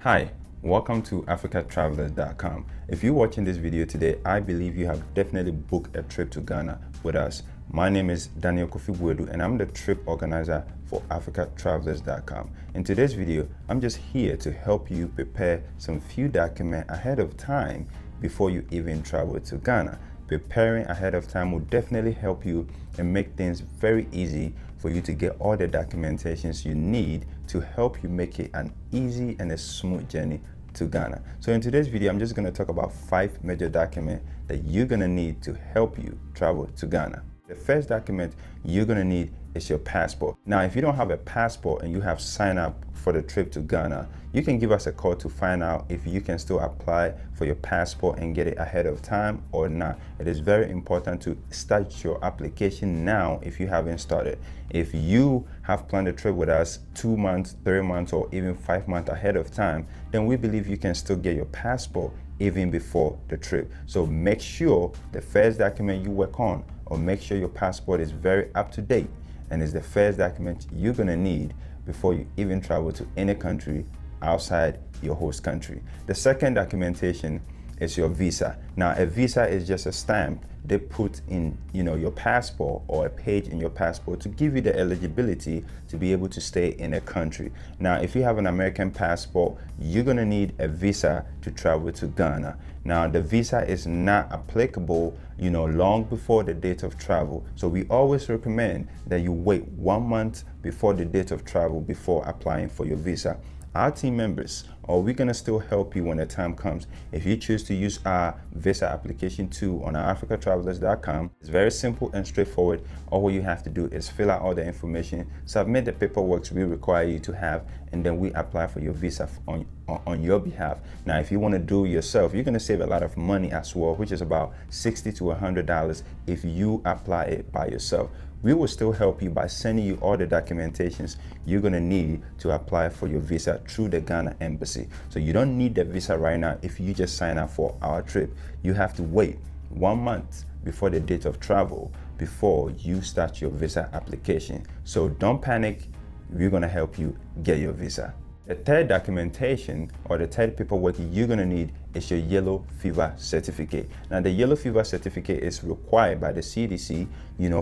Hi, welcome to africatravelers.com. If you're watching this video today, I believe you have definitely booked a trip to Ghana with us. My name is Daniel Kofi Buedu and I'm the trip organizer for africatravelers.com. In today's video, I'm just here to help you prepare some few documents ahead of time before you even travel to Ghana. Preparing ahead of time will definitely help you and make things very easy for you to get all the documentations you need to help you make it an easy and a smooth journey to Ghana. So in today's video, I'm just going to talk about 5 major documents that you're going to need to help you travel to Ghana. The first document you're going to need is your passport. Now, if you don't have a passport and you have signed up for the trip to Ghana, you can give us a call to find out if you can still apply for your passport and get it ahead of time or not. It is very important to start your application now if you haven't started. If you have planned a trip with us 2 months, 3 months, or even 5 months ahead of time, then we believe you can still get your passport even before the trip. So make sure the first document you work on, or make sure your passport is very up to date and is the first document you're gonna need before you even travel to any country outside your host country. The second documentation is your visa. Now, a visa is just a stamp they put in, your passport or a page in your passport to give you the eligibility to be able to stay in a country. Now, if you have an American passport, you're gonna need a visa to travel to Ghana. Now, the visa is not applicable, long before the date of travel. So we always recommend that you wait 1 month before the date of travel before applying for your visa. Our team members, or we're gonna still help you when the time comes. If you choose to use our visa application tool on our africatravelers.com, it's very simple and straightforward. All you have to do is fill out all the information, submit the paperwork we require you to have, and then we apply for your visa on your behalf. Now, if you want to do it yourself, you're gonna save a lot of money as well, which is about $60 to $100 if you apply it by yourself. We will still help you by sending you all the documentations you're gonna need to apply for your visa through the Ghana embassy. So you don't need the visa right now if you just sign up for our trip. You have to wait 1 month before the date of travel before you start your visa application. So don't panic, we're gonna help you get your visa. The third documentation or the third paperwork you're gonna need is your yellow fever certificate. Now, the yellow fever certificate is required by the CDC,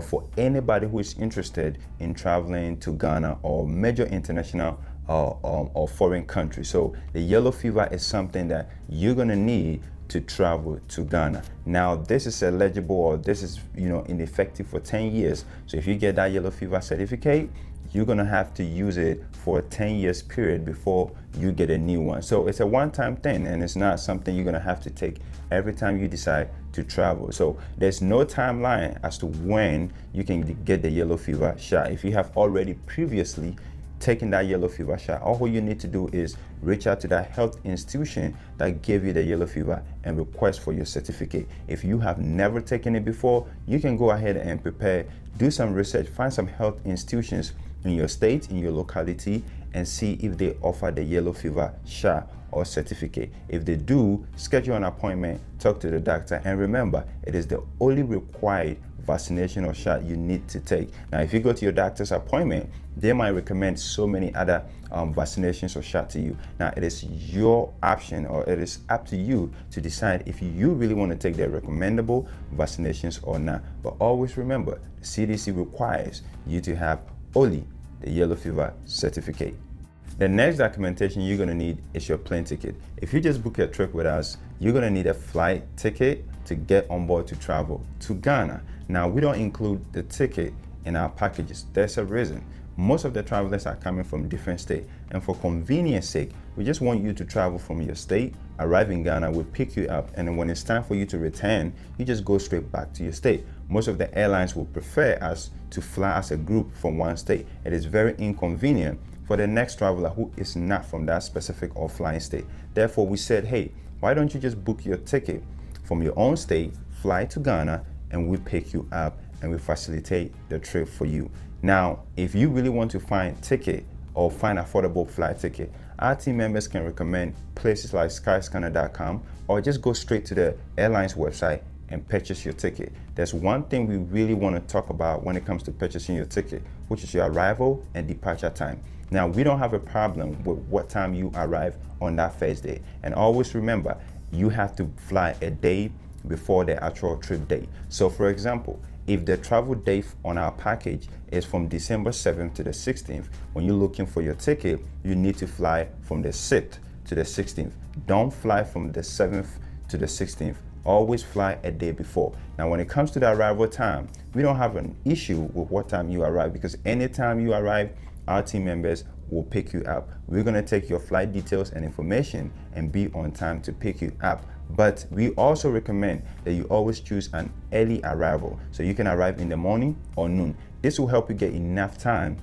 for anybody who is interested in traveling to Ghana or major international or foreign countries. So the yellow fever is something that you're gonna need to travel to Ghana. Now, this is eligible, or this is ineffective for 10 years. So if you get that yellow fever certificate, you're gonna have to use it for a 10 years period before you get a new one. So it's a one-time thing, and it's not something you're gonna have to take every time you decide to travel. So there's no timeline as to when you can get the yellow fever shot. If you have already previously taking that yellow fever shot, all you need to do is reach out to that health institution that gave you the yellow fever and request for your certificate. If you have never taken it before, you can go ahead and prepare, do some research, find some health institutions in your state, in your locality, and see if they offer the yellow fever shot or certificate. If they do, schedule an appointment, talk to the doctor, and remember, it is the only required vaccination or shot you need to take. Now, if you go to your doctor's appointment, they might recommend so many other vaccinations or shots to you. Now, it is your option, or it is up to you to decide if you really want to take the recommendable vaccinations or not. But always remember, the CDC requires you to have only the yellow fever certificate. The next documentation you're gonna need is your plane ticket. If you just book a trip with us, you're gonna need a flight ticket to get on board to travel to Ghana. Now, we don't include the ticket in our packages. There's a reason. Most of the travelers are coming from different states, and for convenience sake, we just want you to travel from your state, arrive in Ghana, we'll pick you up, and then when it's time for you to return, you just go straight back to your state. Most of the airlines will prefer us to fly as a group from one state. It is very inconvenient for the next traveler who is not from that specific or flying state. Therefore, we said, hey, why don't you just book your ticket from your own state, fly to Ghana, and we pick you up and we facilitate the trip for you. Now, if you really want to find ticket or find affordable flight ticket, our team members can recommend places like skyscanner.com, or just go straight to the airline's website and purchase your ticket. There's one thing we really want to talk about when it comes to purchasing your ticket, which is your arrival and departure time. Now, we don't have a problem with what time you arrive on that first day. And always remember, you have to fly a day before the actual trip date. So for example, if the travel date on our package is from December 7th to the 16th, when you're looking for your ticket, you need to fly from the 6th to the 16th. Don't fly from the 7th to the 16th. Always fly a day before. Now, when it comes to the arrival time, we don't have an issue with what time you arrive, because anytime you arrive, our team members will pick you up. We're gonna take your flight details and information and be on time to pick you up. But we also recommend that you always choose an early arrival, so you can arrive in the morning or noon. This will help you get enough time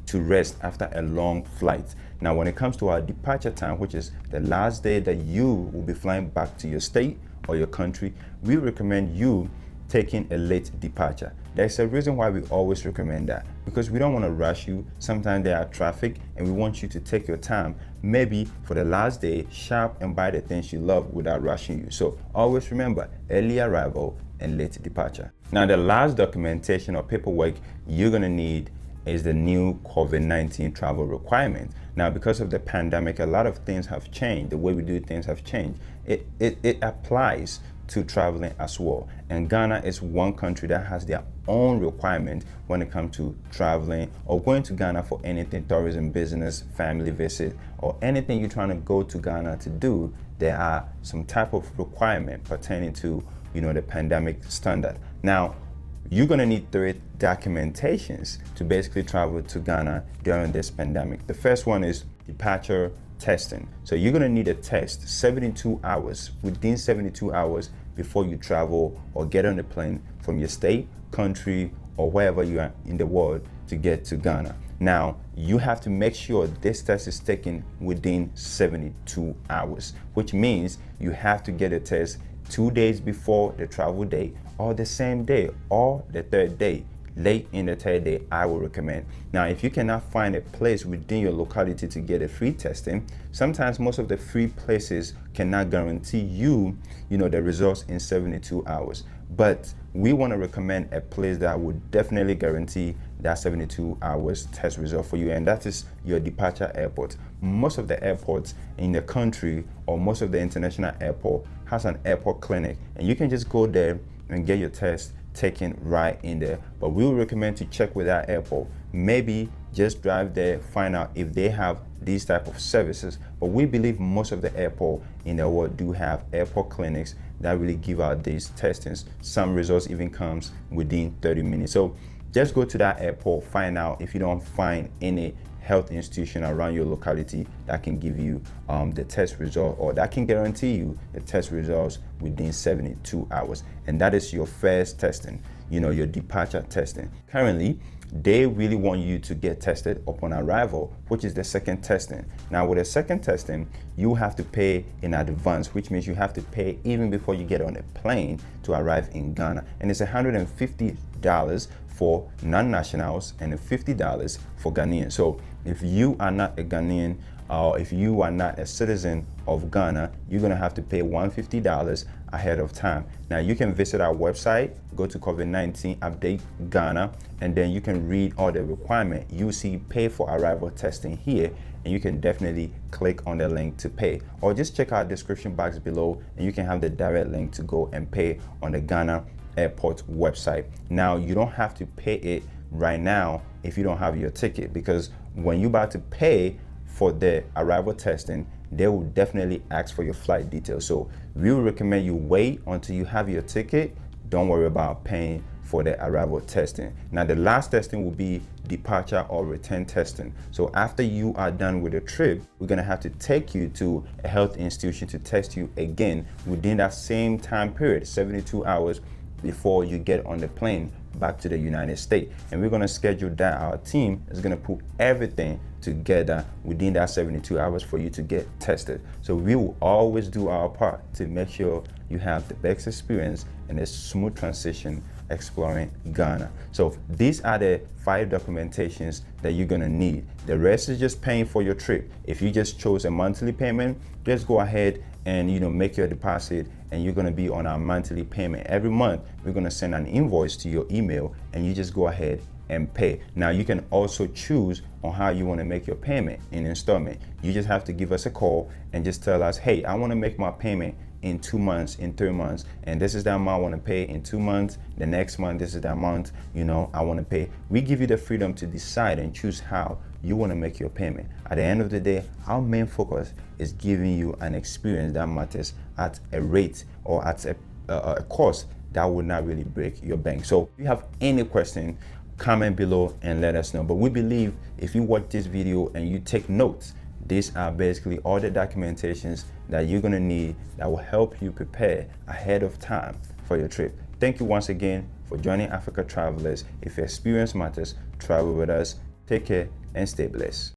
to rest after a long flight. Now, when it comes to our departure time, which is the last day that you will be flying back to your state or your country, we recommend you taking a late departure. There's a reason why we always recommend that, because we don't want to rush you. Sometimes there are traffic and we want you to take your time, maybe for the last day, shop and buy the things you love without rushing you. So always remember, early arrival and late departure. Now, the last documentation or paperwork you're going to need is the new COVID-19 travel requirement. Now, because of the pandemic, a lot of things have changed. The way we do things have changed. It applies to traveling as well. And Ghana is one country that has their own requirement when it comes to traveling or going to Ghana for anything, tourism, business, family visit, or anything you're trying to go to Ghana to do. There are some type of requirement pertaining to, the pandemic standard. Now, you're gonna need 3 documentations to basically travel to Ghana during this pandemic. The first one is departure testing. So you're gonna need a test 72 hours, within 72 hours before you travel or get on a plane from your state, country, or wherever you are in the world to get to Ghana. Now, you have to make sure this test is taken within 72 hours, which means you have to get a test 2 days before the travel day, or the same day, or the 3rd day. Late in the 3rd day, I will recommend. Now, if you cannot find a place within your locality to get a free testing, sometimes most of the free places cannot guarantee you, the results in 72 hours. But we want to recommend a place that would definitely guarantee that 72 hours test result for you, and that is your departure airport. Most of the airports in the country, or most of the international airport, has an airport clinic, and you can just go there and get your test taken right in there. But we would recommend to check with that airport. Maybe just drive there, find out if they have these type of services. But we believe most of the airport in the world do have airport clinics that really give out these testings. Some results even comes within 30 minutes. So just go to that airport, find out. If you don't find any health institution around your locality that can give you the test result, or that can guarantee you the test results within 72 hours. And that is your first testing, your departure testing. Currently, they really want you to get tested upon arrival, which is the second testing. Now, with the second testing, you have to pay in advance, which means you have to pay even before you get on a plane to arrive in Ghana. And it's $150 for non-nationals and $50 for Ghanaians. So if you are not a Ghanaian, or if you are not a citizen of Ghana, you're gonna have to pay $150 ahead of time. Now, you can visit our website, go to COVID-19 Update Ghana, and then you can read all the requirements. You see pay for arrival testing here, and you can definitely click on the link to pay, or just check out the description box below and you can have the direct link to go and pay on the Ghana airport website. Now, you don't have to pay it right now if you don't have your ticket, because when you're about to pay for the arrival testing, they will definitely ask for your flight details. So we will recommend you wait until you have your ticket. Don't worry about paying for the arrival testing. Now, the last testing will be departure or return testing. So after you are done with the trip, we're gonna have to take you to a health institution to test you again within that same time period, 72 hours before you get on the plane back to the United States. And we're gonna schedule that. Our team is gonna put everything together within that 72 hours for you to get tested. So we will always do our part to make sure you have the best experience and a smooth transition exploring Ghana. So these are the 5 documentations that you're gonna need. The rest is just paying for your trip. If you just chose a monthly payment, just go ahead and make your deposit, and you're gonna be on our monthly payment. Every month, we're gonna send an invoice to your email, and you just go ahead and pay. Now you can also choose on how you want to make your payment in installment. You just have to give us a call and just tell us, hey, I want to make my payment in 2 months, in 3 months, and this is the amount I want to pay in 2 months. The next month, this is the amount, I want to pay. We give you the freedom to decide and choose how you want to make your payment. At the end of the day, our main focus is giving you an experience that matters at a rate or at a cost that would not really break your bank. So if you have any question, comment below and let us know. But we believe if you watch this video and you take notes, these are basically all the documentations that you're gonna need that will help you prepare ahead of time for your trip. Thank you once again for joining Africa Travelers. If your experience matters, travel with us. Take care and stay blessed.